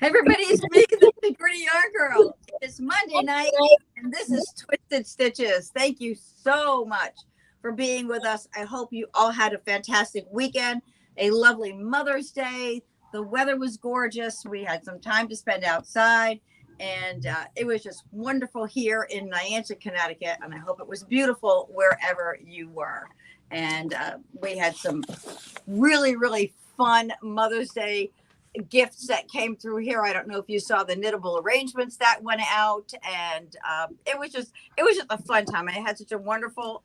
Everybody, it's me, the Gritty Yarn Girl. It's Monday night, and this is Twisted Stitches. Thank you so much for being with us. I hope you all had a fantastic weekend, a lovely Mother's Day. The weather was gorgeous. We had some time to spend outside, and it was just wonderful here in Niantic, Connecticut. And I hope it was beautiful wherever you were. And we had some really, really fun Mother's Day gifts that came through here. I don't know if you saw the knittable arrangements that went out, and it was just a fun time. I had such a wonderful.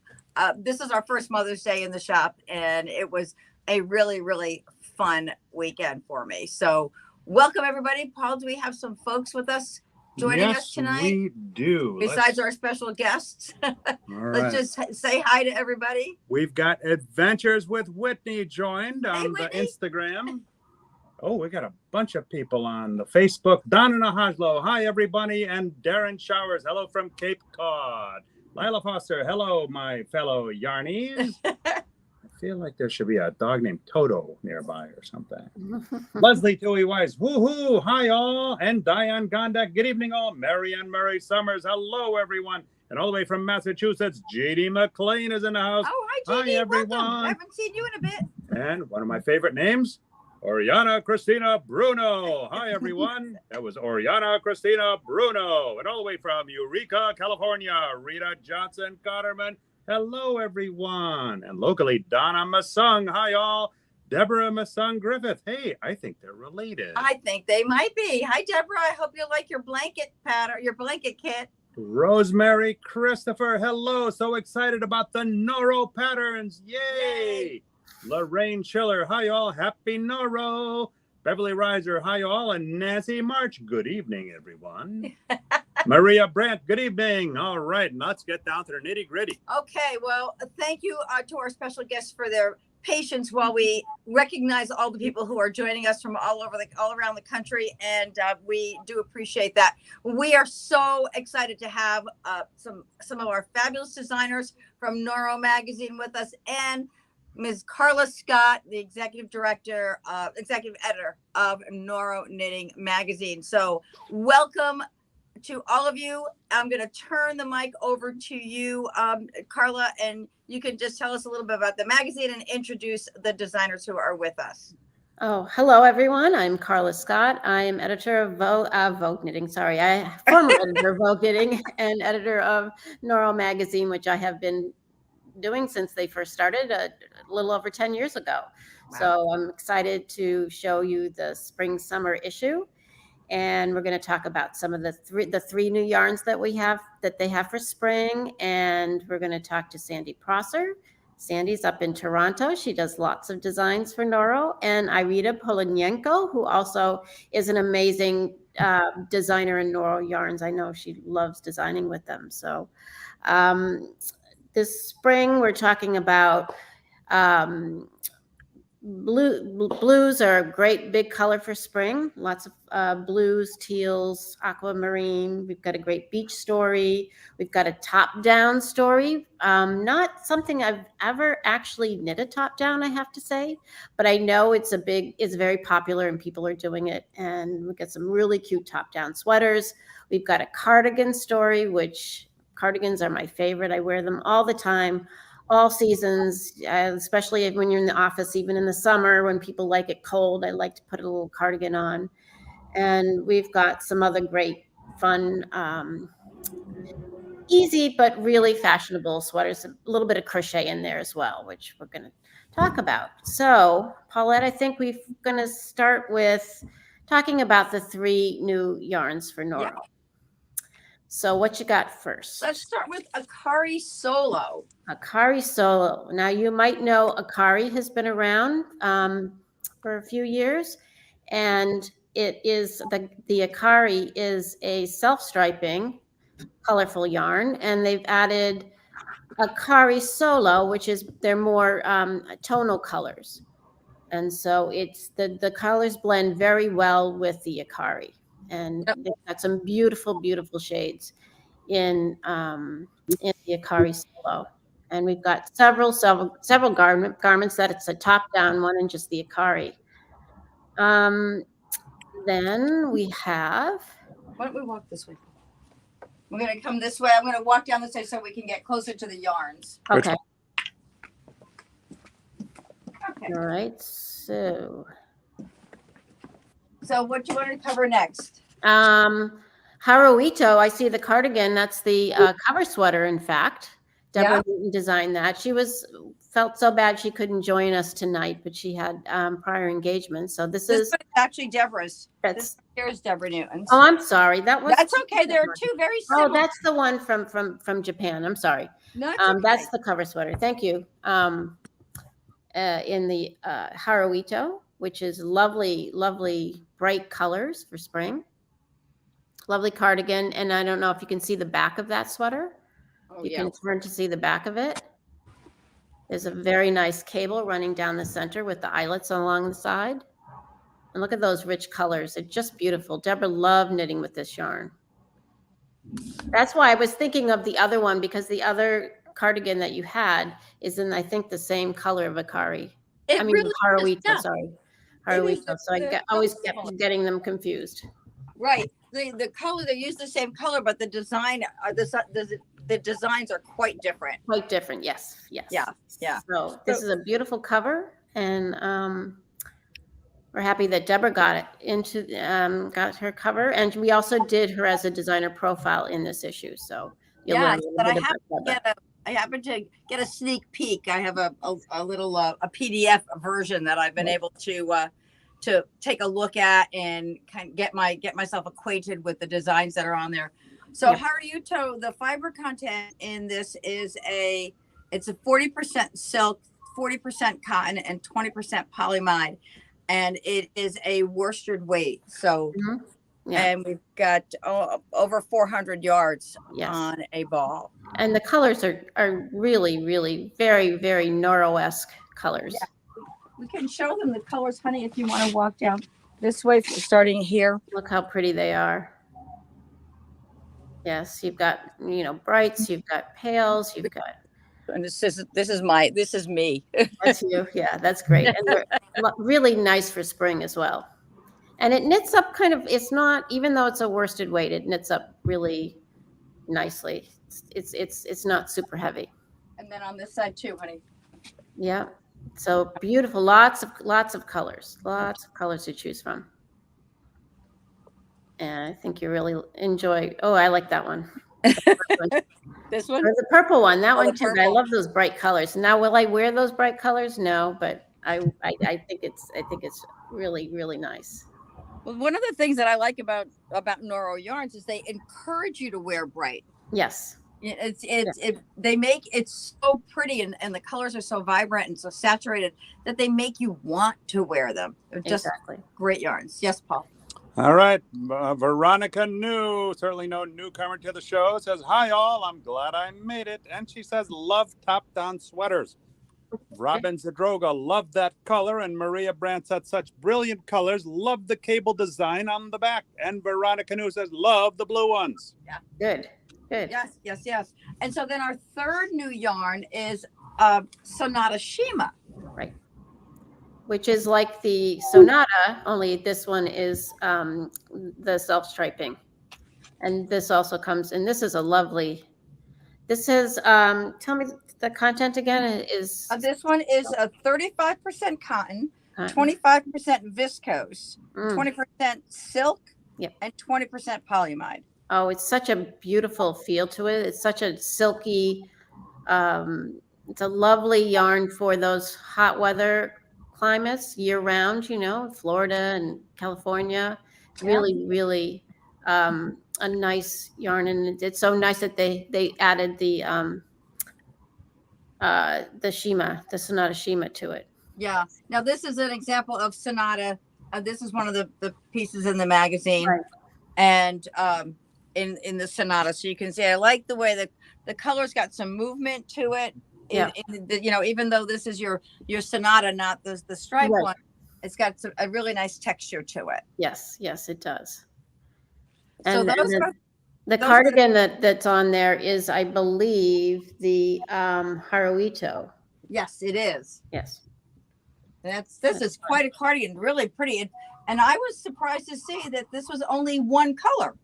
This is our first Mother's Day in the shop, and it was a really, really fun weekend for me. So, welcome everybody. Paul, do we have some folks with us joining us tonight? We do. Besides our special guests, let's just say hi to everybody. We've got Adventures with Whitney joined on the Instagram. Oh, we got a bunch of people on the Facebook. Donna Nahajlo, hi everybody, and Darren Showers, hello from Cape Cod. Lila Foster, hello my fellow yarnies. I feel like there should be a dog named Toto nearby or something. Leslie Tui Wise, woohoo, hi all. And Diane Gondak, good evening all. Marianne Murray Summers, hello everyone. And all the way from Massachusetts, JD McLean is in the house. Oh, hi JD, everyone. Welcome. I haven't seen you in a bit. And one of my favorite names, Oriana Christina Bruno. Hi, everyone. That was Oriana Christina Bruno. And all the way from Eureka, California, Rita Johnson Cotterman. Hello, everyone. And locally, Donna Masung. Hi, all. Deborah Masung Griffith. Hey, I think they're related. I think they might be. Hi, Deborah. I hope you like your blanket pattern, your blanket kit. Rosemary Christopher. Hello. So excited about the Noro patterns. Yay. Lorraine Schiller, hi all, happy Noro. Beverly Reiser, hi all, and Nancy March, good evening, everyone. Maria Brandt, good evening. All right, let's get down to the nitty gritty. Okay, well, thank you to our special guests for their patience while we recognize all the people who are joining us from all around the country, and we do appreciate that. We are so excited to have some of our fabulous designers from Noro Magazine with us, and Ms. Carla Scott, the executive editor of Noro Knitting Magazine. So welcome to all of you. I'm going to turn the mic over to you, Carla, and you can just tell us a little bit about the magazine and introduce the designers who are with us. Oh, hello, everyone. I'm Carla Scott. I am editor of Vogue Knitting. Sorry, former editor of Vogue Knitting and editor of Noro Magazine, which I have been doing since they first started a little over 10 years ago. Wow. So I'm excited to show you the spring summer issue, and we're going to talk about some of the three new yarns that they have for spring. And we're going to talk to Sandi Prosser. Sandi's up in Toronto. She does lots of designs for Noro. And Irina Poludnenko, who also is an amazing designer in Noro yarns. I know she loves designing with them. So this spring, we're talking about blues are a great big color for spring. Lots of blues, teals, aquamarine. We've got a great beach story. We've got a top-down story. Not something I've ever actually knit a top-down, I have to say, but I know it's very popular and people are doing it. And we've got some really cute top-down sweaters. We've got a cardigan story, which cardigans are my favorite. I wear them all the time, all seasons, especially when you're in the office, even in the summer when people like it cold. I like to put a little cardigan on. And we've got some other great, fun, easy, but really fashionable sweaters, a little bit of crochet in there as well, which we're going to talk about. So, Paulette, I think we're going to start with talking about the three new yarns for Noro. Yeah. So what you got first? Let's start with Akari Solo. Akari Solo. Now you might know Akari has been around for a few years, and it is the Akari is a self-striping, colorful yarn, and they've added Akari Solo, which is they're more tonal colors, and so it's the colors blend very well with the Akari. And they've got some beautiful, beautiful shades in the Akari Solo. And we've got several garments that it's a top-down one and just the Akari. Then we have, Why don't we walk this way? We're going to come this way. I'm going to walk down this way so we can get closer to the yarns. okay, Okay. all right, so. So what do you want to cover next? Haruito, I see the cardigan. That's the cover sweater, in fact. Deborah Newton designed that. She felt so bad she couldn't join us tonight, but she had prior engagements. So this is actually Deborah's. That's Here's Deborah Newton's. Oh, I'm sorry. That's okay. There are two very similar. Oh, that's the one from Japan. I'm sorry. No, okay. That's the cover sweater. Thank you. In the Haruito, which is lovely, lovely bright colors for spring. Lovely cardigan, and I don't know if you can see the back of that sweater. You can turn to see the back of it. There's a very nice cable running down the center with the eyelets along the side. And look at those rich colors. It's just beautiful. Deborah loved knitting with this yarn. That's why I was thinking of the other one, because the other cardigan that you had is in, I think, the same color of Akari. Haruito, sorry. Haruito. So I always kept getting them confused. Right. The color, they use the same color, but the design, the designs are quite different. Quite different, yes. Yeah. So this is a beautiful cover, and we're happy that Deborah got her cover, and we also did her as a designer profile in this issue. So you'll learn but I happen to get a sneak peek. I have a little a PDF version that I've been able to take a look at and kind of get myself acquainted with the designs that are on there. So Haruito, the fiber content in this is it's a 40% silk, 40% cotton, and 20% polyamide, and it is a worsted weight. So, and we've got over 400 yards on a ball. And the colors are really, really very, very Noro-esque colors. Yeah. We can show them the colors, honey, if you want to walk down this way, starting here. Look how pretty they are. Yes, you've got, brights, you've got pales, you've got. And this is me. That's you. Yeah, that's great. And they're really nice for spring as well. And it knits up it's not, even though it's a worsted weight, it knits up really nicely. It's not super heavy. And then on this side too, honey. Yeah. So beautiful, lots of colors to choose from. And I think you really enjoy. Oh, I like that one. This one? Or the purple one, that one too. I love those bright colors. Now, will I wear those bright colors? No, but I think it's really, really nice. Well, one of the things that I like about Noro yarns is they encourage you to wear bright. Yes. They make it so pretty, and the colors are so vibrant and so saturated that they make you want to wear them. They're just great yarns. Yes, Paul. All right. Veronica New, certainly no newcomer to the show, says, "Hi all, I'm glad I made it." And she says, "Love top-down sweaters." Robin Zadroga, "Love that color." And Maria Brandt said, "Such brilliant colors. Love the cable design on the back." And Veronica New says, "Love the blue ones." Yeah. Good. Yes. And so then our third new yarn is Sonata Shima. Right. Which is like the Sonata, only this one is the self-striping. And this also comes, and this is a lovely, this is, tell me the content again is. This one is a 35% cotton, 25% viscose, 20% silk, and 20% polyamide. Oh, it's such a beautiful feel to it. It's such a silky, it's a lovely yarn for those hot weather climates year round, Florida and California. Really, really a nice yarn. And it's so nice that they added the Shima, the Sonata Shima to it. Yeah. Now this is an example of Sonata. This is one of the pieces in the magazine. Right. And in the Sonata, so you can see I like the way that the colors got some movement to it. Even though this is your Sonata, not the stripe one, it's got a really nice texture to it. Yes, it does. And so the cardigan that's on there is, I believe, the Haruito. Yes, it is. Yes. This is quite a cardigan, really pretty. And I was surprised to see that this was only one color.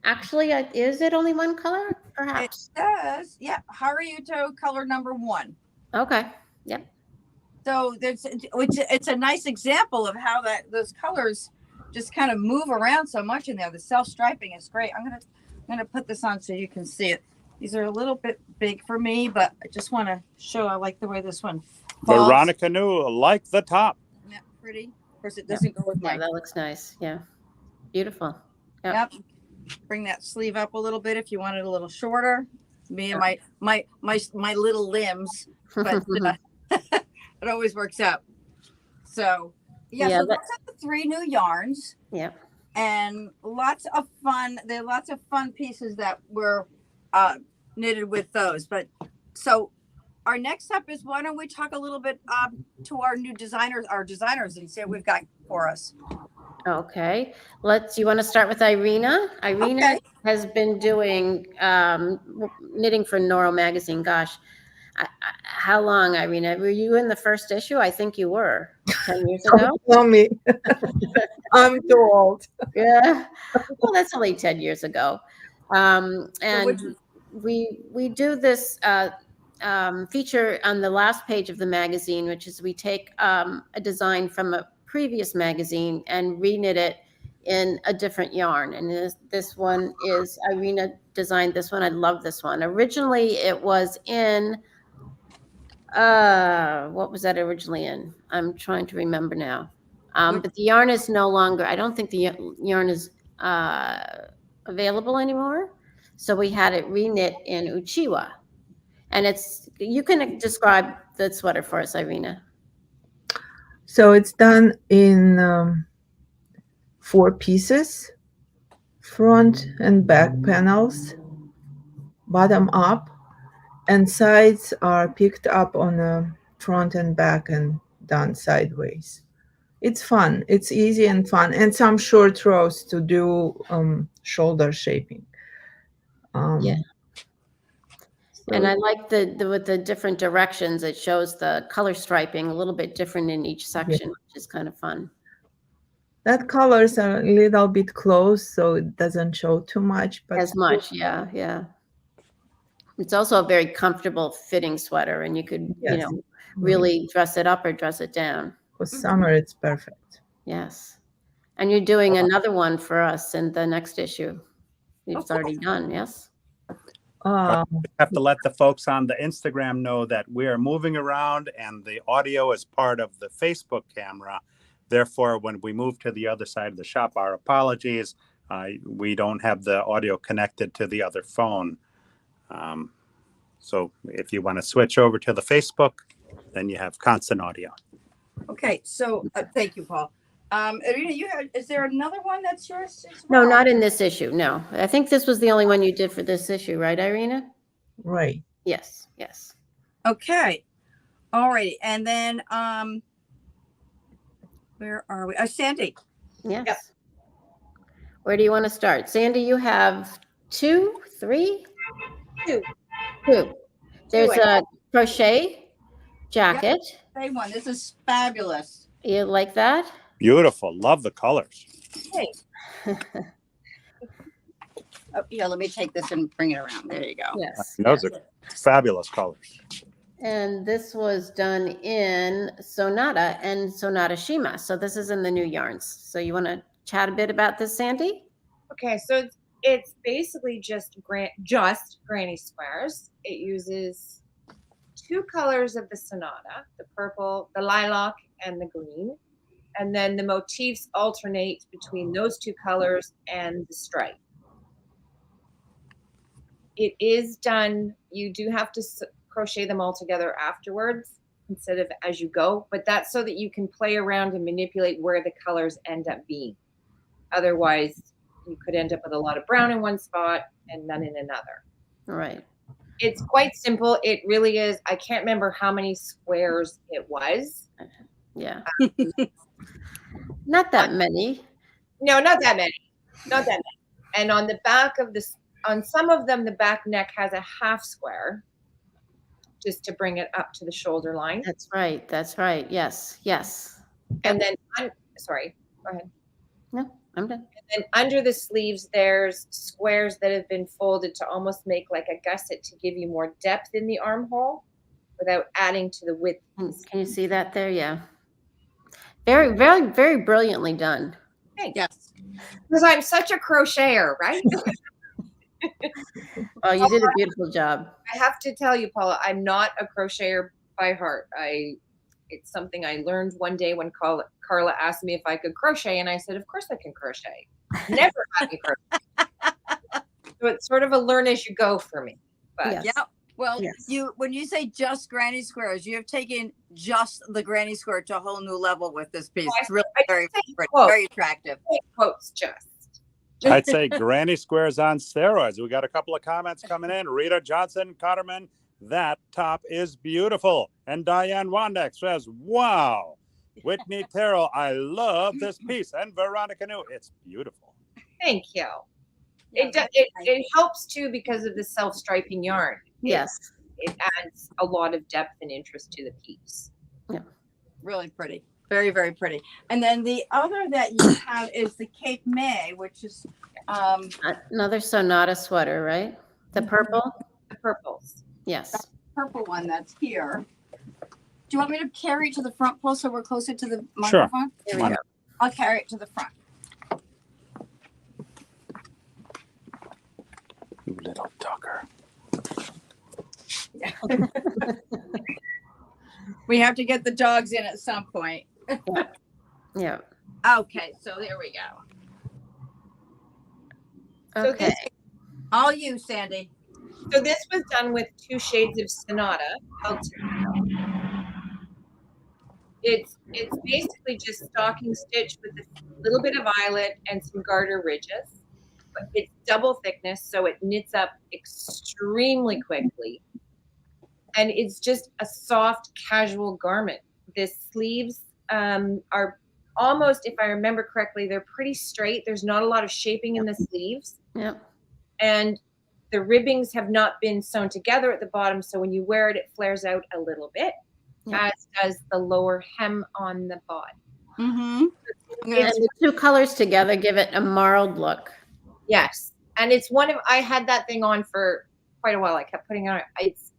Actually, is it only one color? It Perhaps. says, yeah, Haruto color number 1. Okay. Yep. So it's a nice example of how those colors just kind of move around so much in there. The self striping is great. I'm gonna put this on so you can see it. These are a little bit big for me, but I just want to show I like the way this one falls. Veronica knew like the top. Isn't that pretty? Of course, it doesn't go with Yeah, my. that looks nice. Yeah. Beautiful. Yep. Bring that sleeve up a little bit if you want it a little shorter. Me and my little limbs, but it always works out. So so those are the 3 new yarns. Yeah. And lots of fun. There are lots of fun pieces that were knitted with those. But so our next step is, why don't we talk a little bit to our designers and see what we've got for us. Okay. You want to start with Irina? Irina has been doing knitting for Noro Magazine. Gosh, how long, Irina? Were you in the first issue? I think you were 10 years ago. Don't tell me. I'm too old. Yeah. Well, that's only 10 years ago. And we do this feature on the last page of the magazine, which is we take a design from a previous magazine and reknit it in a different yarn. And this one is Irina designed this one. I love this one. Originally, it was in what was that originally in? I'm trying to remember now. But the yarn is no longer. I don't think the yarn is available anymore. So we had it reknit in Uchiwa. And you can describe the sweater for us, Irina. So it's done in 4 pieces, front and back panels, bottom up, and sides are picked up on the front and back and done sideways. It's fun. It's easy and fun, and some short rows to do shoulder shaping. Yeah. And I like with the different directions, it shows the color striping a little bit different in each section, which is kind of fun. That colors are a little bit close, so it doesn't show too much. But as much, yeah. It's also a very comfortable fitting sweater, and you could, really dress it up or dress it down. For summer, it's perfect. Yes. And you're doing another one for us in the next issue. It's already done, yes? We have to let the folks on the Instagram know that we are moving around and the audio is part of the Facebook camera. Therefore, when we move to the other side of the shop, our apologies. We don't have the audio connected to the other phone. So if you want to switch over to the Facebook, then you have constant audio. Okay, so thank you, Paul. Irina, is there another one that's yours as well? No, not in this issue. No, I think this was the only one you did for this issue, right, Irina? Right. Yes. Okay. All right. And then where are we? Sandy. Yes. Yep. Where do you want to start? Sandy, you have 2, 3? 2. There's a crochet jacket. Yep. Same one. This is fabulous. You like that? Beautiful. Love the colors. Hey. Let me take this and bring it around. There you go. Yes. Those are fabulous colors. And this was done in Sonata and Sonata Shima. So this is in the new yarns. So you want to chat a bit about this, Sandy? Okay, so it's basically just granny squares. It uses 2 colors of the Sonata, the purple, the lilac, and the green. And then the motifs alternate between those 2 colors and the stripe. It is done, you do have to crochet them all together afterwards instead of as you go, but that's so that you can play around and manipulate where the colors end up being. Otherwise, you could end up with a lot of brown in one spot and none in another. Right. It's quite simple. It really is. I can't remember how many squares it was. Yeah. Not that many. No, not that many. Not that many. And on the back of this, on some of them, the back neck has a half square just to bring it up to the shoulder line. That's right. Yes. And then, sorry, go ahead. No, I'm done. And under the sleeves, there's squares that have been folded to almost make like a gusset to give you more depth in the armhole without adding to the width. Can you see that there? Yeah. Very, very, very brilliantly done. Thanks. Yes. Because I'm such a crocheter, right? Oh, you did a beautiful job. I have to tell you, Paula, I'm not a crocheter by heart. It's something I learned one day when Carla asked me if I could crochet, and I said, of course I can crochet. Never had me crochet. So it's sort of a learn as you go for me. But Yes. Yeah. Well, Yes. when you say just granny squares, you have taken just the granny square to a whole new level with this piece. It's really I very, say pretty, quote. very attractive. quotes just. I'd say granny squares on steroids. We got a couple of comments coming in. Rita Johnson Cotterman, that top is beautiful. And Diane Wandeck says, wow. Whitney Terrell, I love this piece. And Veronica New, it's beautiful. Thank you. Yeah, It helps too because of the self-striping yarn. Yes. It adds a lot of depth and interest to the piece. really pretty. Very, very pretty. And then the other that you have is the Cape May, which is Another Sonata sweater, right? The purple? The purples. Yes. purple one that's here. Do you want me to carry it to the front, Paul, so we're closer to the Sure. microphone? Here we go. I'll carry it to the front. You little ducker. We have to get the dogs in at some point. Yeah. Okay, so there we go. So Okay. this All you, Sandy. So this was done with 2 shades of Sonata. It's basically just stocking stitch with a little bit of eyelet and some garter ridges. But it's double thickness, so it knits up extremely quickly. And it's just a soft, casual garment. The sleeves are almost, if I remember correctly, they're pretty straight. There's not a lot of shaping in the sleeves. Yep. And the ribbings have not been sewn together at the bottom, so when you wear it, it flares out a little bit, Yeah. as does the lower hem on the body. Mm-hmm. And the two colors together give it a marled look. Yes, and it's I had that thing on for quite a while. I kept putting it on.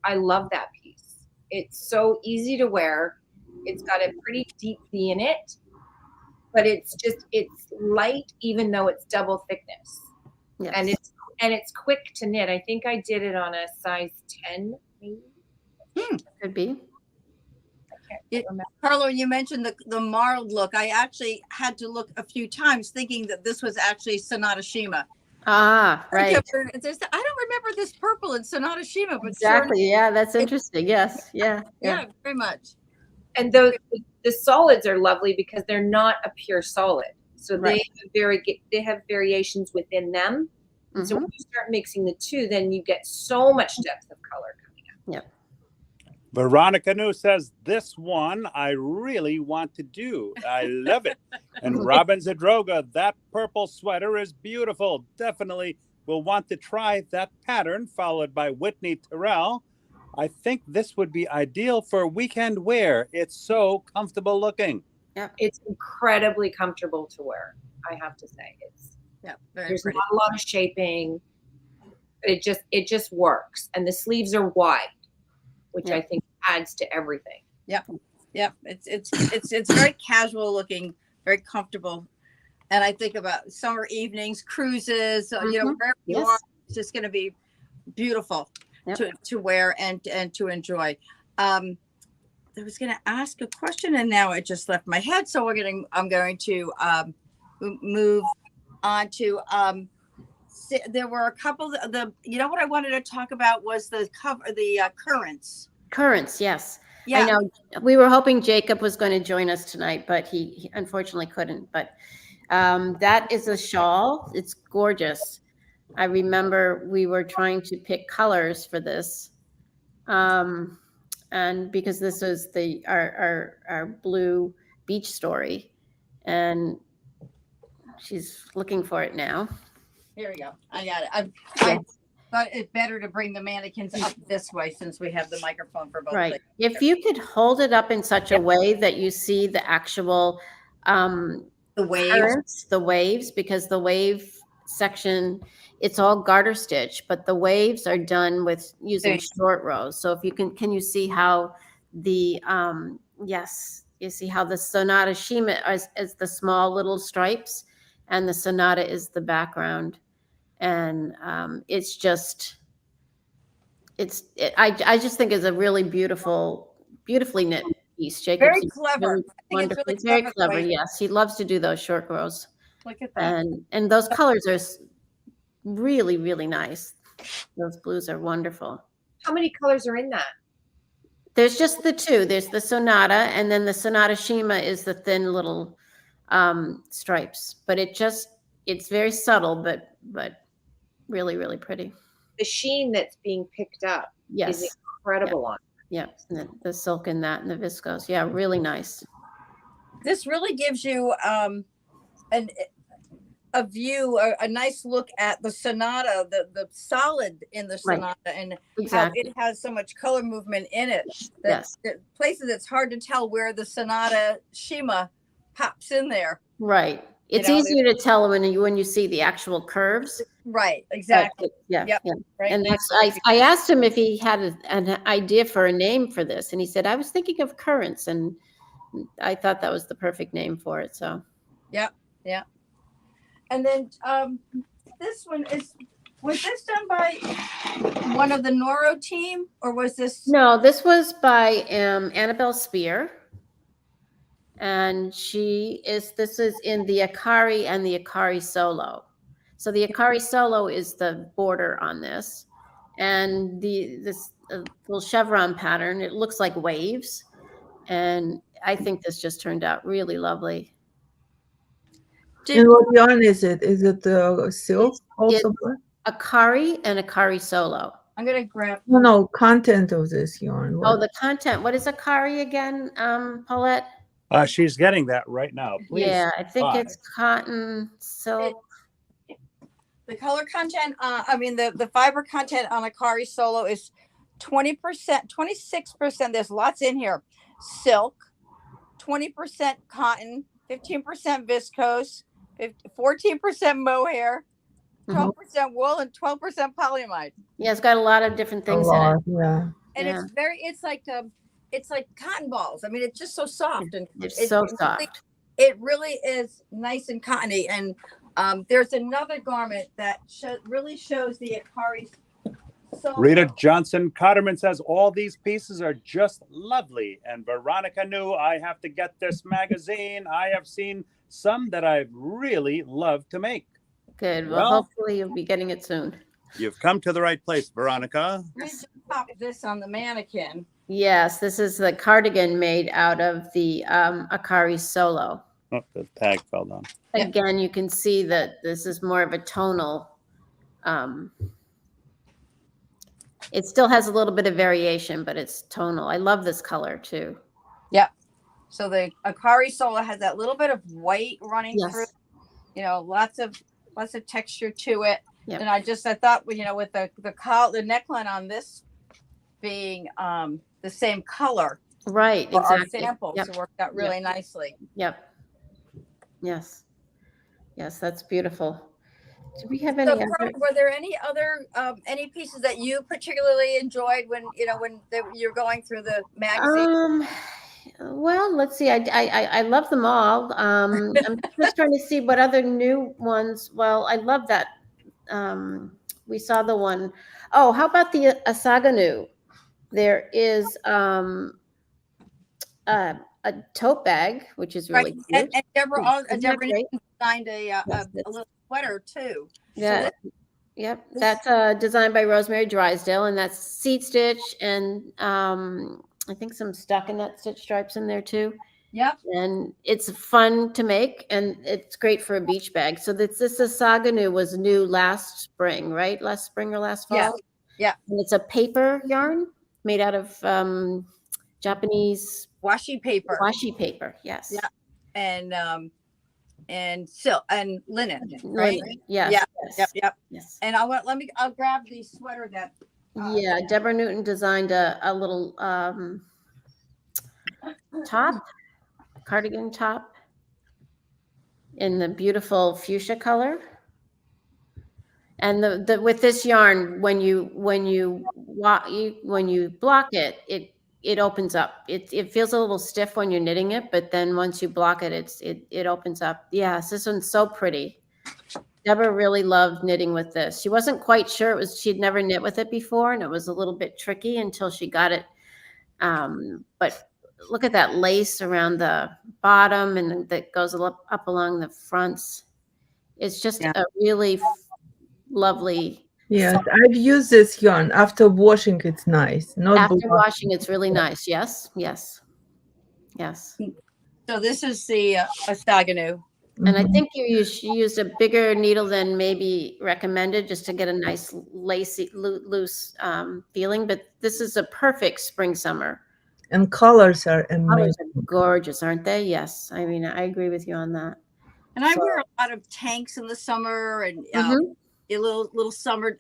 I love that piece. It's so easy to wear. It's got a pretty deep V in it, but it's light, even though it's double thickness. Yes. And it's quick to knit. I think I did it on a size 10, maybe. Could be. I can't remember. Carla, you mentioned the marled look. I actually had to look a few times thinking that this was actually Sonata Shima. Ah, right. I don't remember this purple in Sonata Shima, but Exactly. sure, Yeah, that's interesting. Yes. Yeah. yeah, very much. And the solids are lovely because they're not a pure solid. So Right. they have variations within them. Mhm. So when you start mixing the two, then you get so much depth of color coming out. Veronica New says, this one I really want to do. I love it. And Robin Zadroga, that purple sweater is beautiful. Definitely will want to try that pattern, followed by Whitney Terrell. I think this would be ideal for weekend wear. It's so comfortable looking. It's incredibly comfortable to wear, I have to say. Yeah, very There's pretty. not a lot of shaping, but it just works. And the sleeves are wide, which Yeah. I think adds to everything. Yep, it's very casual looking, very comfortable. And I think about summer evenings, cruises, wherever you Yes. are, it's just going to be beautiful Yep. to wear and to enjoy. I was going to ask a question and now it just left my head. So I'm going to move on to there were a couple what I wanted to talk about was the currants. Currants. Yes. Yeah. I know. We were hoping Jacob was going to join us tonight, but he unfortunately couldn't. But that is a shawl. It's gorgeous. I remember we were trying to pick colors for this. And because this is our blue beach story, and she's looking for it now. Here we go. I got it. thought it better to bring the mannequins up this way since we have the microphone for both. Right. things. If you could hold it up in such a way that you see the actual The waves. currents, the waves, because the wave section, it's all garter stitch, but the waves are done with using short rows. So if you can you see how the, yes, you see how the Sonata Shima is the small little stripes and the Sonata is the background. And it's just, I just think it's a really beautifully knit piece. Jacob's Very clever. really I think it's wonderful. really He's very clever the clever. way- Yes, he loves to do those short rows, Look at that. and those colors are really, really nice. Those blues are wonderful. How many colors are in that? There's just the two. There's the Sonata, and then the Sonata Shima is the thin little stripes. But it's very subtle, but really, really pretty. The sheen that's being picked up Yes. is incredible on. Yeah, and the silk in that and the viscose. Yeah, really nice. This really gives you a view, a nice look at the Sonata, the solid in the Right. Sonata, and Exactly. how it has so much color movement in it. That Yes. that places it's hard to tell where the Sonata Shima pops in there. Right. It's know, easier to tell when you see the actual curves. Right, but exactly. yeah, Yep. yeah. Right. And that's I asked him if he had an idea for a name for this, and he said I was thinking of currents, and I thought that was the perfect name for it. So Yeah. And then this one was this done by one of the Noro team, or was this? no, this was by Annabelle Spear, and this is in the Akari and the Akari Solo. So the Akari Solo is the border on this, and this little chevron pattern. It looks like waves, and I think this just turned out really lovely. And what yarn is it? Is it silk also? Akari and Akari Solo. I'm gonna grab. No, content of this yarn. Oh, the content. What is Akari again, Paulette? She's getting that right now. Please. Yeah, I think Bye. it's cotton, silk. The color content, the fiber content on Akari Solo is 20%, 26%. There's lots in here. Silk, 20% cotton, 15% viscose, 14% mohair, 12% wool, and 12% polyamide. Yeah, it's got a lot of different things in it. Yeah. And Yeah. it's like cotton balls. I mean, it's just so soft and It's so soft. It really is nice and cottony. And there's another garment that really shows the Akari Solo. Rita Johnson Cotterman says all these pieces are just lovely. And Veronica knew I have to get this magazine. I have seen some that I really love to make. Good. Well, Well- hopefully you'll be getting it soon. You've come to the right place, Veronica. Let me just pop this on the mannequin. Yes, this is the cardigan made out of the Akari Solo. Oh, the tag fell down. Yeah. Again, you can see that this is more of a tonal. It still has a little bit of variation, but it's tonal. I love this color too. So the Akari Solo has that little bit of white running through, Yes. lots of texture to it. Yep. And I thought, with the neckline on this being the same color Right, for our exactly. samples, Yep. it worked out really nicely. Yep. Yes. Yes, that's beautiful. Do we have So, any other? were there any other any pieces that you particularly enjoyed when you're going through the magazine? Well, let's see. I love them all. I'm just trying to see what other new ones. Well, I love that. We saw the one. Oh, how about the Asaganu? There is a tote bag, which is really cute. And Deborah, Isn't that Deborah great? designed a Yes, little sweater too. Yeah. Yep. That's designed by Rosemary Drysdale, and that's seed stitch and I think some stockinette stitch stripes in there too. Yep. And it's fun to make, and it's great for a beach bag. So this Asaganu was new last spring, right? Last spring or last fall? Yeah. Yeah. And it's a paper yarn made out of Japanese Washi paper. washi paper. Yes. Yeah. And and silk and linen, right? Linen. Yes. Yeah. Yes. Yep. Yes. And I'll grab the sweater that. Yeah, Deborah Newton designed a little top, cardigan top in the beautiful fuchsia color. And the with this yarn, when you block it, it opens up. It feels a little stiff when you're knitting it, but then once you block it, it opens up. Yes, this one's so pretty. Deborah really loved knitting with this. She wasn't quite sure she'd never knit with it before, and it was a little bit tricky until she got it. But look at that lace around the bottom and that goes up along the fronts. It's just a really lovely. Yes, I've used this yarn. After washing, it's nice. Not After washing, it's really nice. Yes, yes, yes. So this is the Astaganu. And I think you used a bigger needle than maybe recommended just to get a nice lacy, loose feeling. But this is a perfect spring summer. And colors are amazing. Colors are gorgeous, aren't they? Yes. I mean, I agree with you on that. And I wear a lot of tanks in the summer and little summer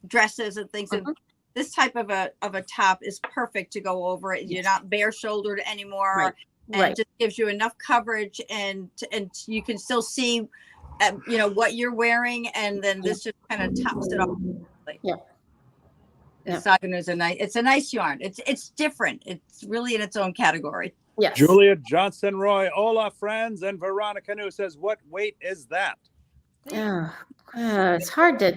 dresses and things. And this type of a top is perfect to go over it. You're not bare shouldered anymore. Right. And it just gives you enough coverage and you can still see, what you're wearing. And then this just kind of tops it off. Yeah. Saganu is it's a nice yarn. It's different. It's really in its own category. Yes. Julia Johnson Roy, hola friends, and Veronica New says, what weight is that? It's hard to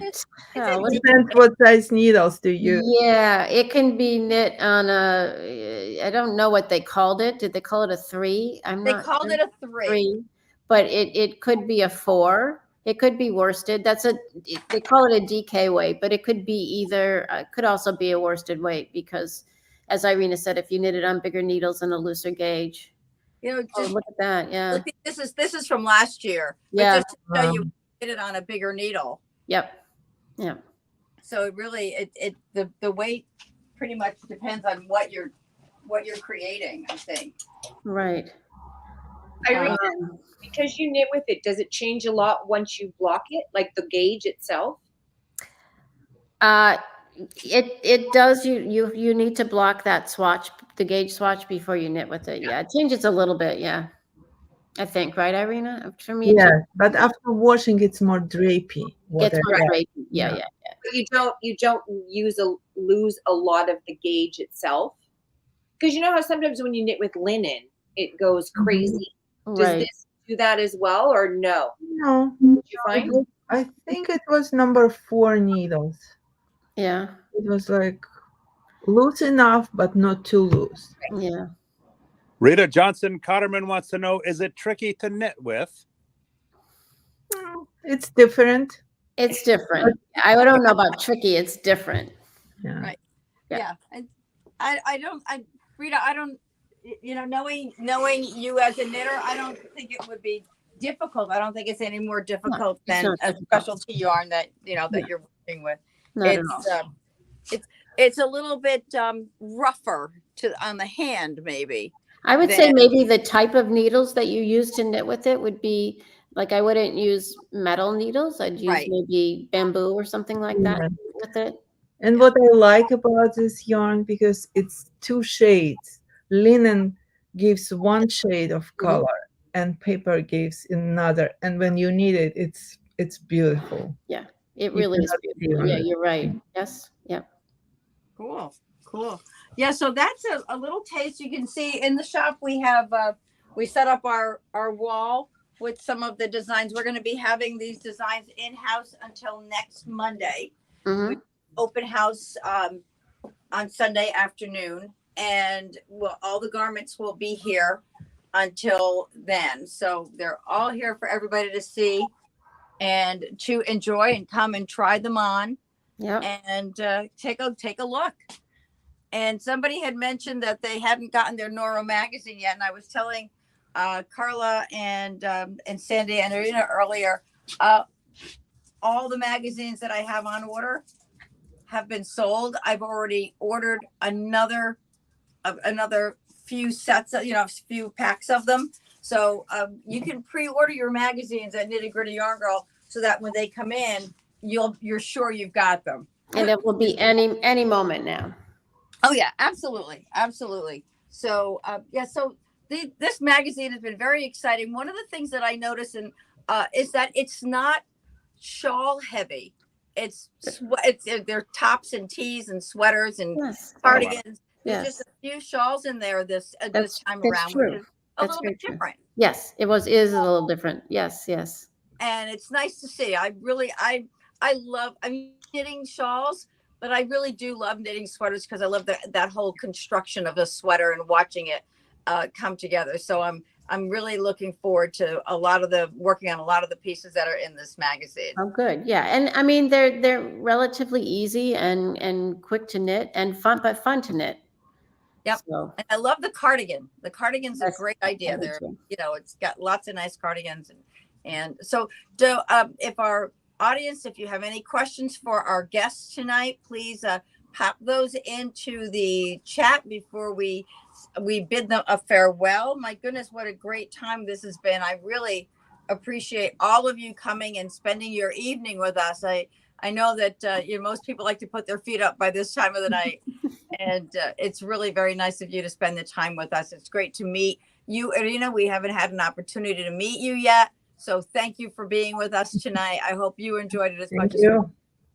tell. Depends what size needles do you? Yeah, it can be knit on I don't know what they called it. Did they call it a 3? They called it a 3. But it could be a 4. It could be worsted. They call it a DK weight, but it could be either. It could also be a worsted weight because, as Irina said, if you knit it on bigger needles and a looser gauge. Just look at that. Yeah. This is from last year. Yeah. Just to show you, knit it on a bigger needle. Yep. Yeah. So it really the weight pretty much depends on what you're creating, I think. Right. Irina, because you knit with it, does it change a lot once you block it, like the gauge itself? It does. You need to block that swatch, the gauge swatch, before you knit with it. Yeah, it changes a little bit. Yeah, I think, right, Irina? For me, but after washing, it's more drapey. It's more drapey. Yeah. But you don't lose a lot of the gauge itself, because you know how sometimes when you knit with linen, it goes crazy. Does this do that as well, or no? No. Did you find? I think it was number 4 needles. Yeah. It was like loose enough, but not too loose. Yeah. Rita Johnson Cotterman wants to know, is it tricky to knit with? It's different. It's different. I don't know about tricky. It's different. Yeah. Right. Yeah. Rita, I don't, knowing you as a knitter, I don't think it would be difficult. I don't think it's any more difficult than a specialty yarn that you're working with. It's a little bit rougher on the hand, maybe. I would say maybe the type of needles that you use to knit with it would be like, I wouldn't use metal needles. I'd use maybe bamboo or something like that with it. And what I like about this yarn, because it's 2 shades. Linen gives 1 shade of color and paper gives another. And when you knit it, it's beautiful. Yeah, it really is beautiful. Yeah, you're right. Yes. Yeah. Cool. Yeah, so that's a little taste. You can see in the shop we have we set up our wall with some of the designs. We're going to be having these designs in-house until next Monday. We open house on Sunday afternoon, and all the garments will be here until then. So they're all here for everybody to see and to enjoy and come and try them on. Yeah. And take a look. And somebody had mentioned that they hadn't gotten their Noro magazine yet, and I was telling Carla and Sandy and Irina earlier, all the magazines that I have on order have been sold. I've already ordered another few sets, a few packs of them. So you can pre-order your magazines at Nitty Gritty Yarn Girl so that when they come in, you're sure you've got them. And it will be any moment now. Oh yeah, absolutely, absolutely. So so this magazine has been very exciting. One of the things that I notice is that it's not shawl heavy. It's they're tops and tees and sweaters and cardigans. There's just a few shawls in there this time around, true. which is a little bit different. Yes, it is a little different. Yes. And it's nice to see. I love knitting shawls, but I really do love knitting sweaters because I love that whole construction of a sweater and watching it come together. So I'm really looking forward to working on a lot of the pieces that are in this magazine. Oh, good. Yeah. And I mean, they're relatively easy and quick to knit and fun to knit. Yep. So, and I love the cardigan. The cardigan's a great idea. It's got lots of nice cardigans. And so if you have any questions for our guests tonight, please pop those into the chat before we bid them a farewell. My goodness, what a great time this has been. I really appreciate all of you coming and spending your evening with us. I know that most people like to put their feet up by this time of the night, and it's really very nice of you to spend the time with us. It's great to meet you, Irina. We haven't had an opportunity to meet you yet. So thank you for being with us tonight. I hope you enjoyed it as much as we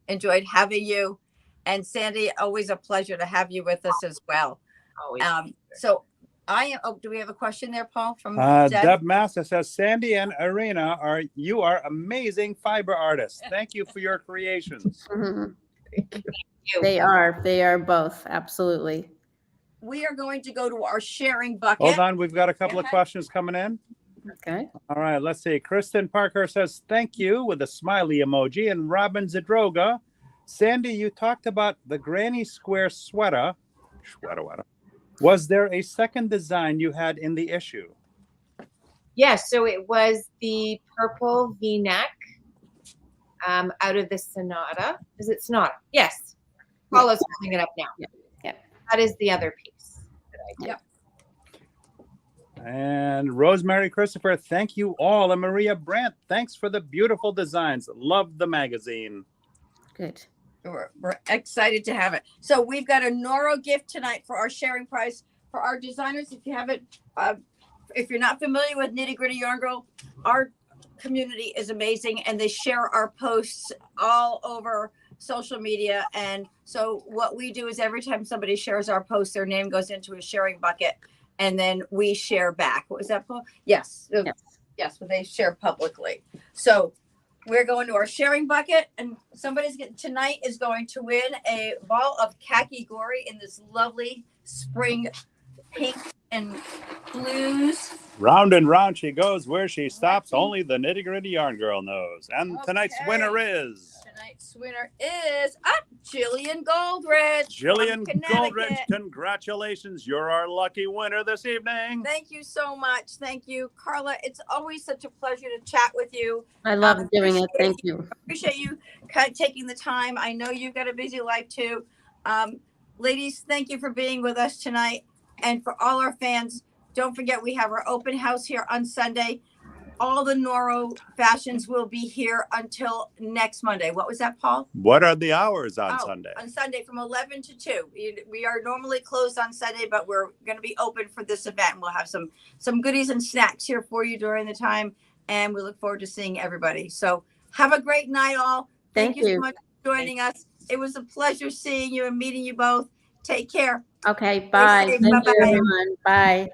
enjoyed having you. And Sandi, always a pleasure to have you with us as well. So do we have a question there, Paul? From Deb Massa says, Sandi and Irina you are amazing fiber artists. Thank you for your creations. Thank you. They are both. Absolutely. We are going to go to our sharing bucket. Hold on. We've got a couple of questions coming in. Okay. All right, let's see. Kristen Parker says, thank you with a smiley emoji. And Robin Zadroga, Sandi, you talked about the granny square sweater. Was there a second design you had in the issue? Yes, so it was the purple V-neck out of the Sonata. Is it Sonata? Yes. Paula's pulling it up now. Yeah. That is the other piece that I did. Yep. And Rosemary Christopher, thank you all. And Maria Brandt, thanks for the beautiful designs. Love the magazine. Good. We're excited to have it. So we've got a Noro gift tonight for our sharing prize for our designers. If you haven't, if you're not familiar with Nitty Gritty Yarn Girl, our community is amazing and they share our posts all over social media. And so what we do is every time somebody shares our post, their name goes into a sharing bucket and then we share back. What was that, Paul? Yes. Yes, but they share publicly. So we're going to our sharing bucket, and tonight is going to win a ball of khaki glory in this lovely spring pink and blues. Round and round she goes where she stops. Only the Nitty Gritty Yarn Girl knows. And tonight's winner is... Tonight's winner is Jillian Goldrich. Jillian Goldrich, congratulations. You're our lucky winner this evening. Thank you so much. Thank you, Carla. It's always such a pleasure to chat with you. I love doing it. Thank you. Appreciate you taking the time. I know you've got a busy life too. Ladies, thank you for being with us tonight. And for all our fans, don't forget we have our open house here on Sunday. All the Noro fashions will be here until next Monday. What was that, Paul? What are the hours on Sunday? On Sunday from 11 to 2. We are normally closed on Sunday, but we're going to be open for this event. We'll have some goodies and snacks here for you during the time. And we look forward to seeing everybody. So have a great night, all. Thank you so much for joining us. It was a pleasure seeing you and meeting you both. Take care. Okay, bye. Thank you, everyone. Bye.